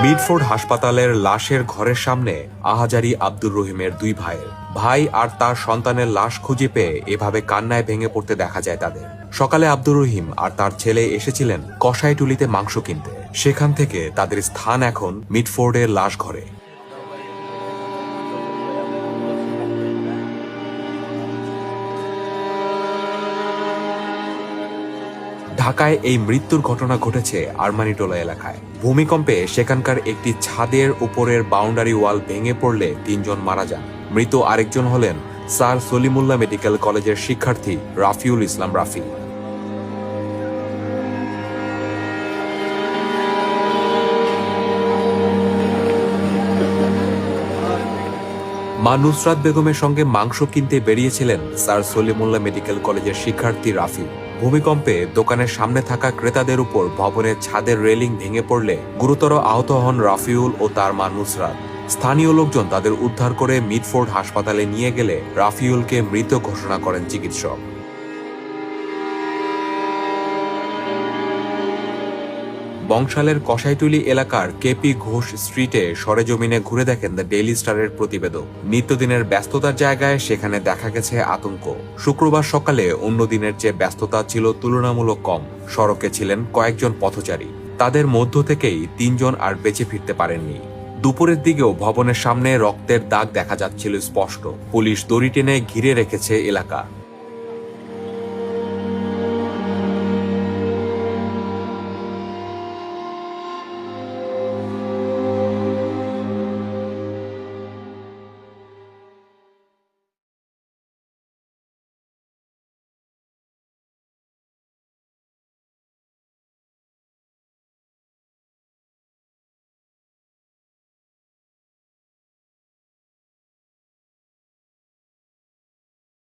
মিডফোর্ড হাসপাতালের লাশের ঘরের সামনে আহাজারি আব্দুর রহিমের দুই ভাইয়ের ভাই আর তার সন্তানের লাশ খুঁজে পেয়ে এভাবে কান্নায় ভেঙে পড়তে দেখা যায় তাদের। সকালে আব্দুর রহিম আর তার ছেলে এসেছিলেন কসাইটুলিতে মাংস কিনতে। সেখান থেকে তাদের স্থান এখন মিডফোর্ডের লাশ ঘরে। ঢাকায় এই মৃত্যুর ঘটনা ঘটেছে আরমানিটোলা এলাকায়। ভূমিকম্পে সেখানকার একটি ছাদের উপরের বাউন্ডারি ওয়াল ভেঙে পড়লে ৩ জন মারা যান। মৃত আরেকজন হলেন স্যার সলিমুল্লাহ মেডিকেল কলেজের শিক্ষার্থী রাফিউল ইসলাম রাফি। মা নুসরাত বেগমের সঙ্গে মাংস কিনতে বেরিয়েছিলেন স্যার সলিমুল্লাহ মেডিকেল কলেজের শিক্ষার্থী রাফি। ভূমিকম্পে দোকানের সামনে থাকা ক্রেতাদের উপর ভবনের ছাদের রেলিং ভেঙে পড়লে গুরুতর আহত হন রাফিউল ও তার মা নুসরাত। স্থানীয় লোকজন তাদের উদ্ধার করে মিডফোর্ড হাসপাতালে নিয়ে গেলে রাফিউলকে মৃত ঘোষণা করেন চিকিৎসক। বংশালের কসাইটুলি এলাকার কেপি ঘোষ স্ট্রিটে সরেজমিনে ঘুরে দেখেন দ্য ডেইলি স্টারের প্রতিবেদক। নিত্যদিনের ব্যস্ততার জায়গায় সেখানে দেখা গেছে আতঙ্ক। শুক্রবার সকালে অন্য দিনের চেয়ে ব্যস্ততা ছিল তুলনামূলক কম। সড়কে ছিলেন কয়েকজন পথচারী। তাদের মধ্য থেকেই ৩ জন আর বেঁচে ফিরতে পারেননি। দুপুরের দিকেও ভবনের সামনে রক্তের দাগ দেখা যাচ্ছিল স্পষ্ট। পুলিশ দড়ি টেনে ঘিরে রেখেছে এলাকা।